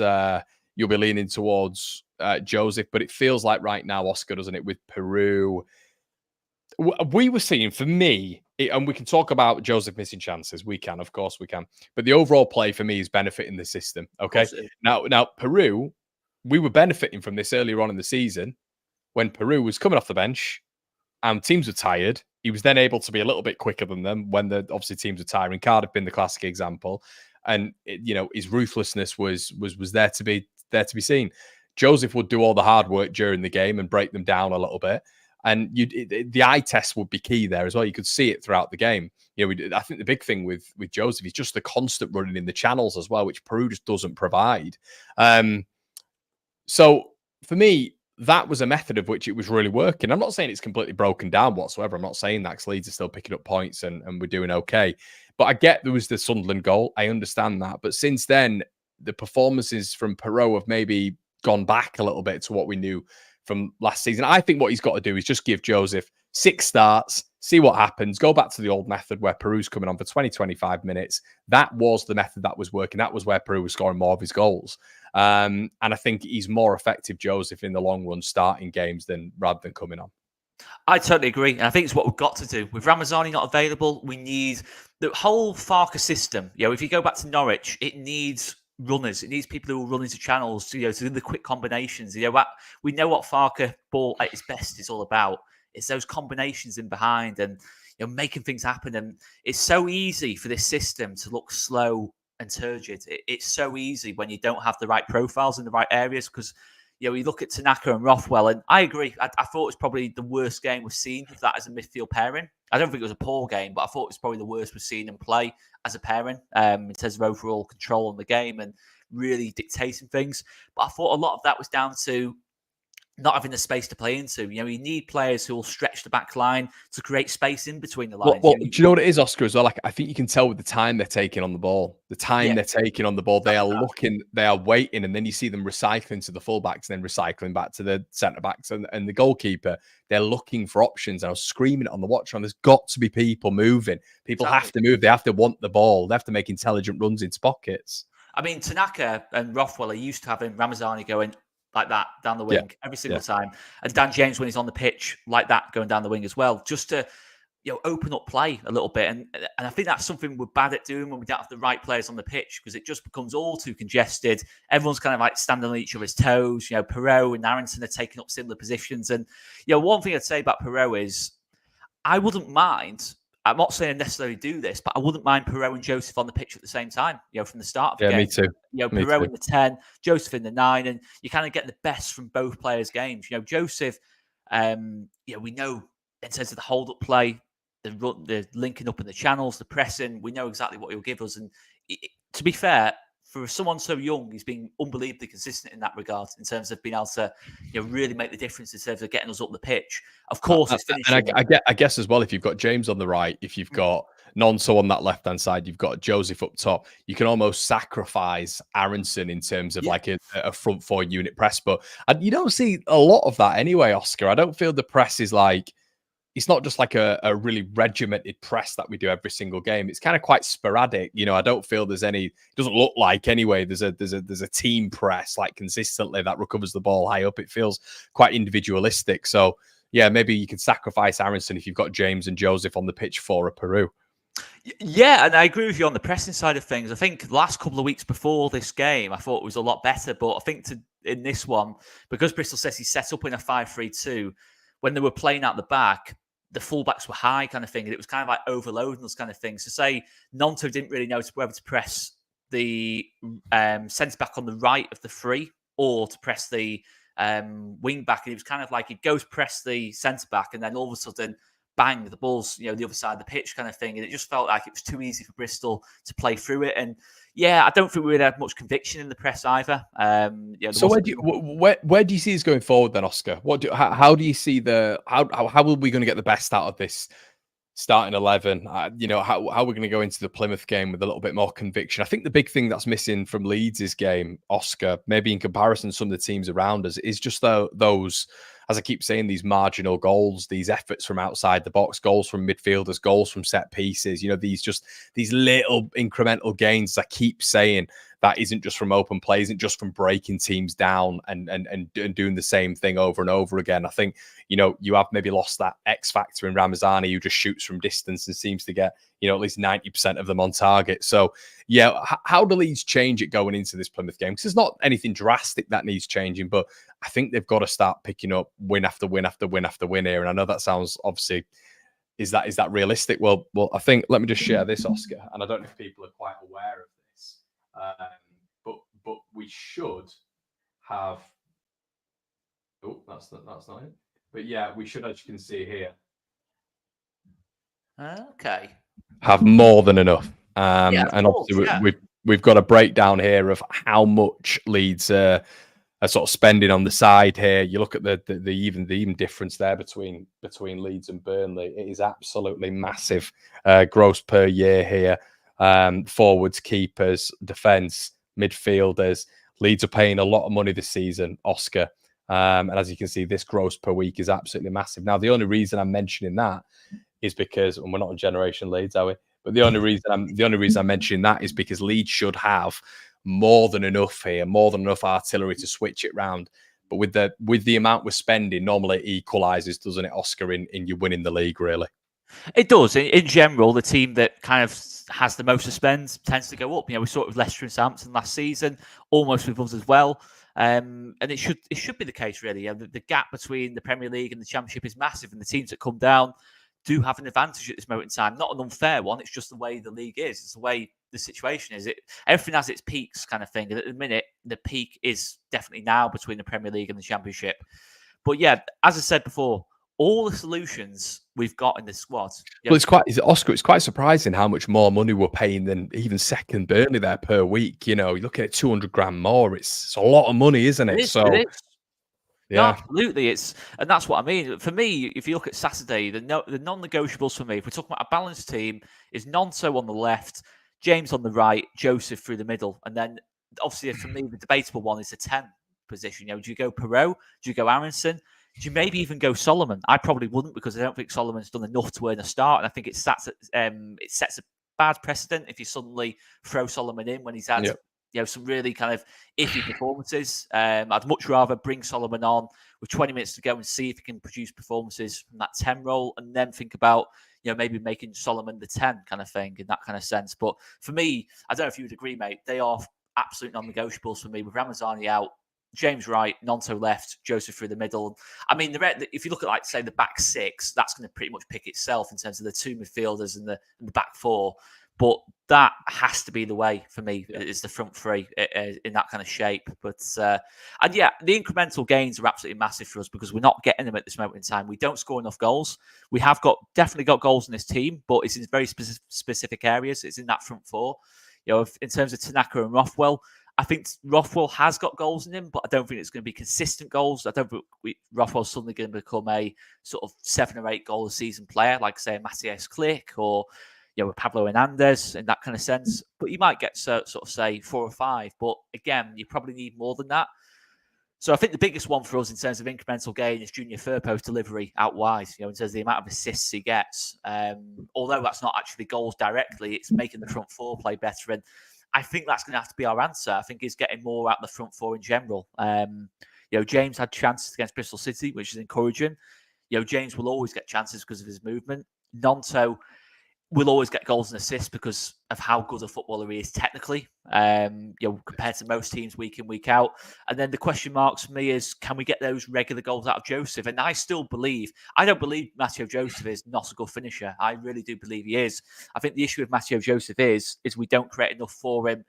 Joseph, but it feels like right now, Oscar, doesn't it, with Peru? We were seeing, for me, and we can talk about Joseph missing chances. We can, of course we can. But the overall play for me is benefiting the system. Okay. Now Peru, we were benefiting from this earlier on in the season when Peru was coming off the bench and teams were tired. He was then able to be a little bit quicker than them when obviously teams were tiring. Cardiff being the classic example. And his ruthlessness was there to be seen. Joseph would do all the hard work during the game and break them down a little bit. And the eye test would be key there as well. You could see it throughout the game. I think the big thing with Joseph is just the constant running in the channels as well, which Peru just doesn't provide. So for me, that was a method of which it was really working. I'm not saying it's completely broken down whatsoever. I'm not saying that, because Leeds are still picking up points and we're doing okay. But I get there was the Sunderland goal. I understand that. But since then, the performances from Perot have maybe gone back a little bit to what we knew from last season. I think what he's got to do is just give Joseph 6 starts, see what happens, go back to the old method where Peru's coming on for 20, 25 minutes. That was the method that was working. That was where Peru was scoring more of his goals. And I think he's more effective, Joseph, in the long run, starting games rather than coming on. I totally agree. And I think it's what we've got to do. With Ramazani not available, we need the whole Farke system. If you go back to Norwich, it needs runners. It needs people who will run into channels to do the quick combinations. We know what Farke ball at its best is all about. It's those combinations in behind and making things happen. And it's so easy for this system to look slow and turgid. It's so easy when you don't have the right profiles in the right areas, because we look at Tanaka and Rothwell, and I agree. I thought it was probably the worst game we've seen of that as a midfield pairing. I don't think it was a poor game, but I thought it was probably the worst we've seen them play as a pairing in terms of overall control on the game and really dictating things. But I thought a lot of that was down to not having the space to play into. You need players who will stretch the back line to create space in between the lines. Well, do you know what it is, Oscar, as well? Like, I think you can tell with the time they're taking on the ball. The time they're taking on the ball, they are looking, they are waiting, and then you see them recycling to the fullbacks and then recycling back to the centre-backs and the goalkeeper. They're looking for options. And I was screaming it on the watch on. There's got to be people moving. People have to move. They have to want the ball. They have to make intelligent runs into pockets. I mean, Tanaka and Rothwell are used to having Ramazani going like that down the wing every single time, and Dan James, when he's on the pitch, like that going down the wing as well, just to open up play a little bit. And I think that's something we're bad at doing when we don't have the right players on the pitch, because it just becomes all too congested. Everyone's kind of like standing on each other's toes. Perot and Aronson are taking up similar positions. And one thing I'd say about Perot is I wouldn't mind. I'm not saying I necessarily do this, but I wouldn't mind Perot and Joseph on the pitch at the same time, from the start of the game. Me too. Perot in the 10, Joseph in the 9, and you kind of get the best from both players' games. Joseph, we know in terms of the hold-up play, the linking up in the channels, the pressing, we know exactly what he'll give us. And to be fair, for someone so young, he's been unbelievably consistent in that regard, in terms of being able to really make the difference in terms of getting us up the pitch. Of course, it's finishing. And I guess as well, if you've got James on the right, if you've got Nonso on that left-hand side, you've got Joseph up top, you can almost sacrifice Aronson in terms of like a front 4 unit press. But you don't see a lot of that anyway, Oscar. I don't feel the press is like, it's not just like a really regimented press that we do every single game. It's kind of quite sporadic. I don't feel there's any, it doesn't look like anyway, there's a team press like consistently that recovers the ball high up. It feels quite individualistic. So yeah, maybe you can sacrifice Aronson if you've got James and Joseph on the pitch for a Peru. Yeah, and I agree with you on the pressing side of things. I think the last couple of weeks before this game, I thought it was a lot better. But I think in this one, because Bristol City set up in a 5-3-2, when they were playing out the back, the fullbacks were high kind of thing. And it was kind of like overloading those kind of things. So say Nonto didn't really know whether to press the centre-back on the right of the 3 or to press the wing-back. And it was kind of like he'd go to press the centre-back and then all of a sudden, bang, the ball's the other side of the pitch kind of thing. And it just felt like it was too easy for Bristol to play through it. And yeah, I don't think we would have much conviction in the press either. So where do you see us going forward then, Oscar? How do you see how are we going to get the best out of this starting 11? How are we going to go into the Plymouth game with a little bit more conviction? I think the big thing that's missing from Leeds' game, Oscar, maybe in comparison to some of the teams around us, is just those, as I keep saying, these marginal goals, these efforts from outside the box, goals from midfielders, goals from set pieces, these little incremental gains. I keep saying that isn't just from open play, isn't just from breaking teams down and doing the same thing over and over again. I think, you have maybe lost that X factor in Ramazani, who just shoots from distance and seems to get, at least 90% of them on target. So yeah, how do Leeds change it going into this Plymouth game? Because there's not anything drastic that needs changing, but I think they've got to start picking up win after win after win after win here. And I know that sounds, obviously, is that realistic? Well, I think, let me just share this, Oscar. And I don't know if people are quite aware of this, but we should have That's not it. But yeah, we should, as you can see here, Okay. have more than enough. Yeah, And obviously we've got a breakdown here of how much Leeds are sort of spending on the side here. You look at the even difference there between Leeds and Burnley. It is absolutely massive. Gross per year here. Forwards, keepers, defence, midfielders. Leeds are paying a lot of money this season, Oscar. And as you can see, this gross per week is absolutely massive. Now, the only reason I'm mentioning that is because, and we're not on Generation Leeds, are we? But the only reason I'm mentioning that is because Leeds should have more than enough here, more than enough artillery to switch it round. But with the amount we're spending, normally it equalises, doesn't it, Oscar, in you winning the league, really? It does. In general, the team that kind of has the most to spend tends to go up. We saw it with Leicester and Southampton last season, almost with us as well. And it should be the case, really. The gap between the Premier League and the Championship is massive, and the teams that come down do have an advantage at this moment in time. Not an unfair one. It's just the way the league is. It's the way the situation is. Everything has its peaks, kind of thing. And at the minute, the peak is definitely now between the Premier League and the Championship. But yeah, as I said before, all the solutions we've got in this squad. Well, Oscar, it's quite surprising how much more money we're paying than even second Burnley there per week. You're looking at 200 grand more. It's a lot of money, isn't it? It is. Yeah, no, absolutely. And that's what I mean. For me, if you look at Saturday, the non-negotiables for me, if we're talking about a balanced team, is Nonto on the left, James on the right, Joseph through the middle, and then obviously for me the debatable one is the 10 position. Do you go Perot? Do you go Aronson? Do you maybe even go Solomon? I probably wouldn't, because I don't think Solomon's done enough to earn a start, and I think it sets a bad precedent if you suddenly throw Solomon in when he's had some really kind of iffy performances. I'd much rather bring Solomon on with 20 minutes to go and see if he can produce performances from that 10 role, and then think about maybe making Solomon the 10 kind of thing in that kind of sense. But for me, I don't know if you would agree, mate, they are absolute non-negotiables for me, with Ramazani out, James right, Nonto left, Joseph through the middle. I mean, if you look at, say, the back six, that's going to pretty much pick itself in terms of the two midfielders and the back four. But that has to be the way for me. Is the front three in that kind of shape. But and yeah, the incremental gains are absolutely massive for us, because we're not getting them at this moment in time. We don't score enough goals. We have definitely got goals in this team, but it's in very specific areas. It's in that front four. In terms of Tanaka and Rothwell, I think Rothwell has got goals in him, but I don't think it's going to be consistent goals. I don't think Rothwell's suddenly going to become a sort of 7 or 8 goal a season player, like, say, Matthias Klick or with Pablo Hernandez in that kind of sense. But you might get sort of, say, 4 or 5. But again, you probably need more than that. So I think the biggest one for us in terms of incremental gain is Junior Firpo's delivery out wide, in terms of the amount of assists he gets. Although that's not actually goals directly, it's making the front four play better. And I think that's going to have to be our answer. I think he's getting more out of the front four in general. James had chances against Bristol City, which is encouraging. James will always get chances because of his movement. Nonto will always get goals and assists because of how good a footballer he is technically, compared to most teams week in, week out. And then the question marks for me is, can we get those regular goals out of Joseph? And I don't believe Matteo Joseph is not a good finisher. I really do believe he is. I think the issue with Matteo Joseph is we don't create enough for him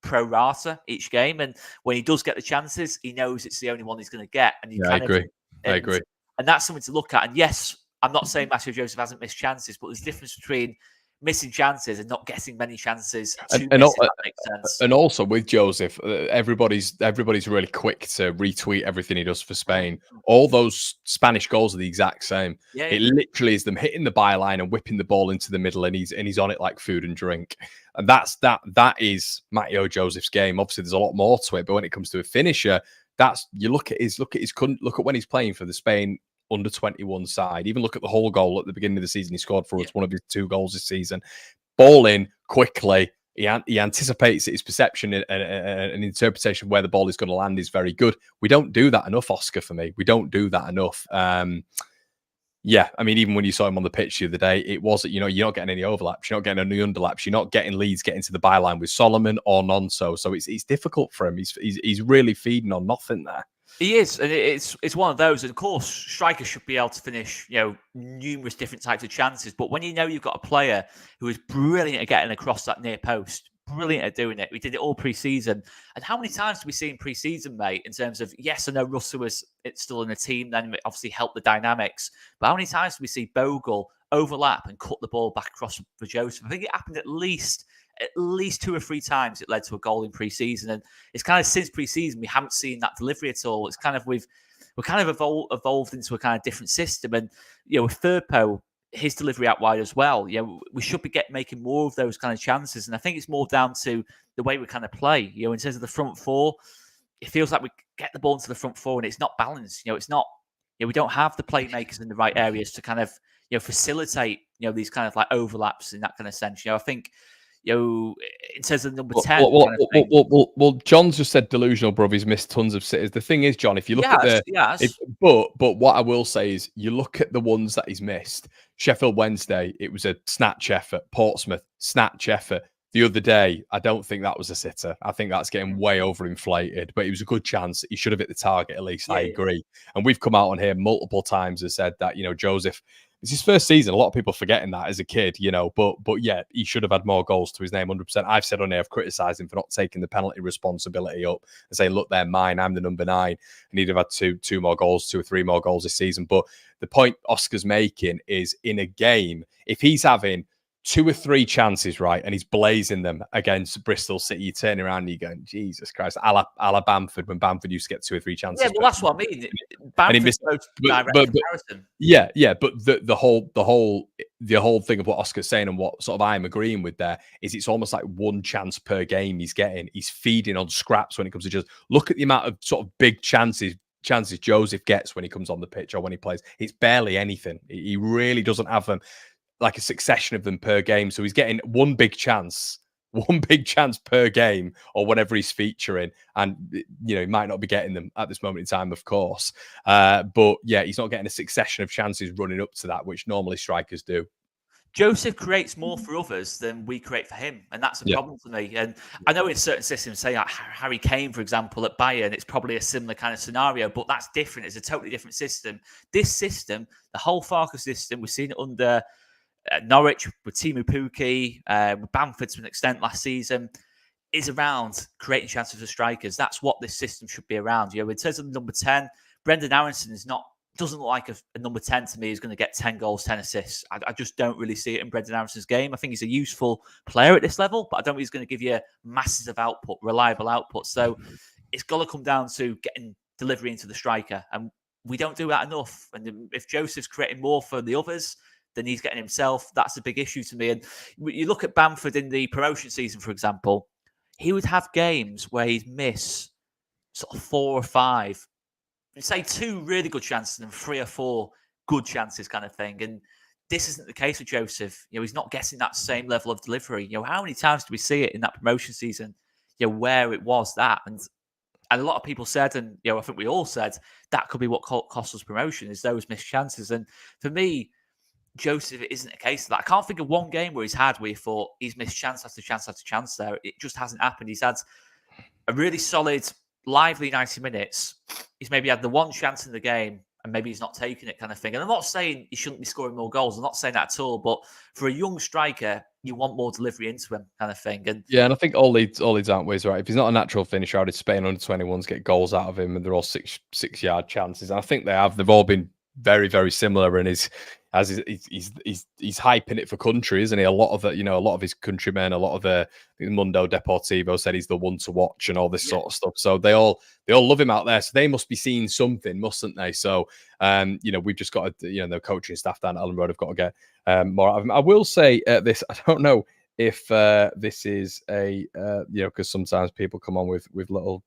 pro rata each game. And when he does get the chances, he knows it's the only one he's going to get. And I agree. And that's something to look at. And yes, I'm not saying Matteo Joseph hasn't missed chances, but there's a difference between missing chances and not getting many chances if that makes sense. And also with Joseph, everybody's really quick to retweet everything he does for Spain. All those Spanish goals are the exact same. It literally is them hitting the byline and whipping the ball into the middle, and he's on it like food and drink. And that is Matteo Joseph's game. Obviously, there's a lot more to it, but when it comes to a finisher, look at when he's playing for the Spain under 21 side. Even look at the whole goal at the beginning of the season he scored for us, one of his 2 goals this season. Ball in quickly. He anticipates it. His perception and interpretation of where the ball is going to land is very good. We don't do that enough, Oscar, for me. We don't do that enough. Even when you saw him on the pitch the other day, it wasn't, you're not getting any overlaps. You're not getting any underlaps. You're not getting Leeds getting to the byline with Solomon or Nonso. So it's difficult for him. He's really feeding on nothing there. He is, and it's one of those. And of course, strikers should be able to finish, numerous different types of chances. But when you've got a player who is brilliant at getting across that near post, brilliant at doing it. We did it all pre-season. And how many times do we see in pre-season, mate, in terms of, yes, I know Russell was still in the team, then it obviously helped the dynamics. But how many times do we see Bogle overlap and cut the ball back across for Joseph? I think it happened at least 2 or 3 times. It led to a goal in pre-season. And it's kind of since pre-season, we haven't seen that delivery at all. It's kind of, we're kind of evolved into a kind of different system. And, with Firpo, his delivery out wide as well. We should be making more of those kind of chances. And I think it's more down to the way we kind of play. In terms of the front four, it feels like we get the ball into the front four and it's not balanced. It's not, we don't have the playmakers in the right areas to kind of, facilitate, these kind of like overlaps in that kind of sense. I think, in terms of number 10. Well, John's just said delusional, bro. He's missed tons of sitters. The thing is, John, if you look at but what I will say is, you look at the ones that he's missed. Sheffield Wednesday, it was a snatch effort. Portsmouth, snatch effort. The other day, I don't think that was a sitter. I think that's getting way overinflated, but it was a good chance. He should have hit the target at least. I agree. And we've come out on here multiple times and said that, Joseph, it's his first season. A lot of people forgetting that as a kid, but yeah, he should have had more goals to his name, 100%. I've said on here, I've criticised him for not taking the penalty responsibility up and saying, look, they're mine. I'm the number 9. And he'd have had 2 more goals, 2 or 3 more goals this season. But the point Oscar's making is, in a game, if he's having 2 or 3 chances, right, and he's blazing them against Bristol City, you turn around and you're going, Jesus Christ, a la Bamford, when Bamford used to get 2 or 3 chances. Yeah, well, that's what I mean. Bamford's direct comparison. Yeah, but the whole thing of what Oscar's saying and what sort of I'm agreeing with there is, it's almost like 1 chance per game he's getting. He's feeding on scraps when it comes to just look at the amount of sort of big chances Joseph gets when he comes on the pitch or when he plays. It's barely anything. He really doesn't have them, like a succession of them per game. So he's getting one big chance per game or whenever he's featuring. And, he might not be getting them at this moment in time, of course. But yeah, he's not getting a succession of chances running up to that, which normally strikers do. Joseph creates more for others than we create for him. And that's a problem for me. And I know in certain systems, say like Harry Kane, for example, at Bayern, it's probably a similar kind of scenario, but that's different. It's a totally different system. This system, the whole Farke system, we've seen it under Norwich with Timu Pukki, with Bamford to an extent last season, is around creating chances for strikers. That's what this system should be around. In terms of number 10, Brendan Aronson doesn't look like a number 10 to me is going to get 10 goals, 10 assists. I just don't really see it in Brendan Aronson's game. I think he's a useful player at this level, but I don't think he's going to give you massive output, reliable output. So it's got to come down to getting delivery into the striker. And we don't do that enough. And if Joseph's creating more for the others than he's getting himself, that's a big issue to me. And you look at Bamford in the promotion season, for example, he would have games where he'd miss sort of 4 or 5, say 2 really good chances and 3 or 4 good chances kind of thing. And this isn't the case with Joseph. He's not getting that same level of delivery. How many times do we see it in that promotion season, where it was that? And a lot of people said, and I think we all said, that could be what cost us promotion, is those missed chances. And for me, Joseph, it isn't a case of that. I can't think of one game where you thought he's missed chance after chance after chance there. It just hasn't happened. He's had a really solid, lively 90 minutes. He's maybe had the 1 chance in the game and maybe he's not taking it, kind of thing. And I'm not saying he shouldn't be scoring more goals. I'm not saying that at all. But for a young striker, you want more delivery into him, kind of thing. And yeah, and I think all Leeds aren't ways right. If he's not a natural finisher, I'd Spain under 21s get goals out of him, and they're all 6-yard chances. And I think they have. They've all been very, very similar, and he's hyping it for country, isn't he? A lot of it, a lot of his countrymen, a lot of the Mundo Deportivo said he's the one to watch and all this sort of stuff. So they all love him out there. So they must be seeing something, mustn't they? So we've just got to, the coaching staff down at Ellen Road have got to get more out of him. I will say this. I don't know if this is a because sometimes people come on with little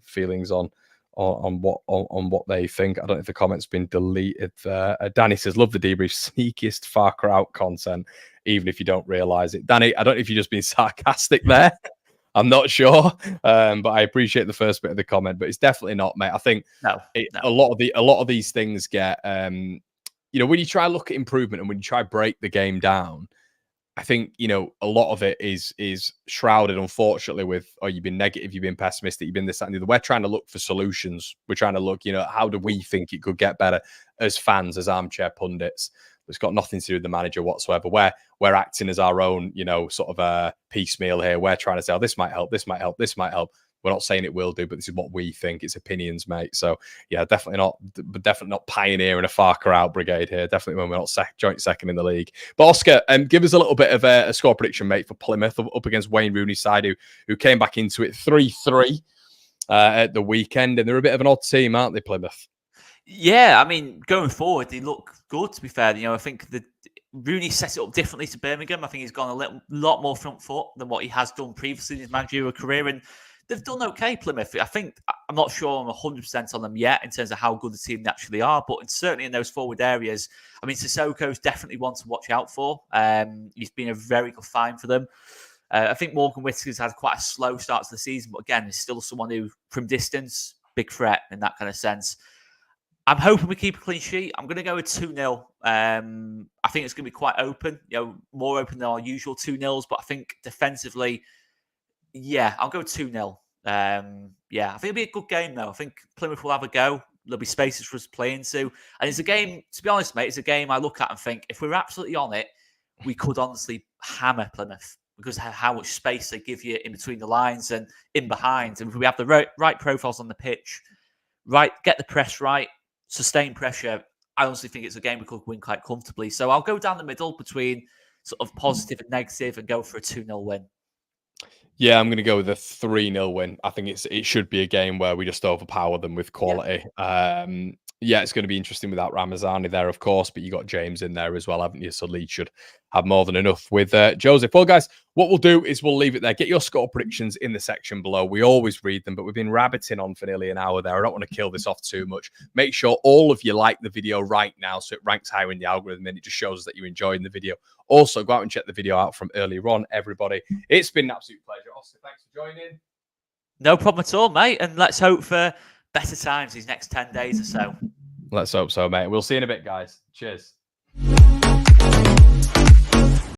feelings on what they think. I don't know if the comment's been deleted there. Danny says, love the debrief, sneakiest far out content, even if you don't realise it. Danny, I don't know if you're just being sarcastic there. I'm not sure, but I appreciate the first bit of the comment, but it's definitely not, mate. I think a lot of these things get when you try to look at improvement and when you try to break the game down, I think, a lot of it is shrouded, unfortunately, with, you've been negative, you've been pessimistic, you've been this, that, and the other. We're trying to look for solutions. We're trying to look, how do we think it could get better as fans, as armchair pundits? It's got nothing to do with the manager whatsoever. We're acting as our own, sort of a piecemeal here. We're trying to say, oh, this might help, this might help, this might help. We're not saying it will do, but this is what we think. It's opinions, mate. So yeah, definitely not pioneering a Farker out brigade here. Definitely when we're not joint second in the league. But Oscar, give us a little bit of a score prediction, mate, for Plymouth up against Wayne Rooney's side, who came back into it 3-3 at the weekend, and they're a bit of an odd team, aren't they, Plymouth? Yeah, I mean, going forward, they look good, to be fair. I think Rooney set it up differently to Birmingham. I think he's gone a lot more front foot than what he has done previously in his managerial career, and they've done okay, Plymouth. I'm not sure I'm 100% on them yet in terms of how good the team they actually are, but certainly in those forward areas, I mean, Sissoko's definitely one to watch out for. He's been a very good find for them. I think Morgan Whittaker's had quite a slow start to the season, but again, he's still someone who, from distance, big threat in that kind of sense. I'm hoping we keep a clean sheet. I'm going to go with 2-0. I think it's going to be quite open, more open than our usual 2-0s, but I think defensively, yeah, I'll go 2-0. I think it'll be a good game, though. I think Plymouth will have a go. There'll be spaces for us to play into. And it's a game, to be honest, mate, it's a game I look at and think, if we're absolutely on it, we could honestly hammer Plymouth because of how much space they give you in between the lines and in behind. And if we have the right profiles on the pitch, get the press right, sustain pressure, I honestly think it's a game we could win quite comfortably. So I'll go down the middle between sort of positive and negative and go for a 2-0 win. Yeah, I'm going to go with a 3-0 win. I think it should be a game where we just overpower them with quality. Yeah, it's going to be interesting without Ramazani there, of course, but you got James in there as well, haven't you? So Leeds should have more than enough with Joseph. Well, guys, what we'll do is we'll leave it there. Get your score predictions in the section below. We always read them, but we've been rabbiting on for nearly an hour there. I don't want to kill this off too much. Make sure all of you like the video right now so it ranks higher in the algorithm and it just shows us that you're enjoying the video. Also, go out and check the video out from earlier on, everybody. It's been an absolute pleasure. Oscar, thanks for joining. No problem at all, mate. And let's hope for better times these next 10 days or so. Let's hope so, mate. We'll see you in a bit, guys. Cheers.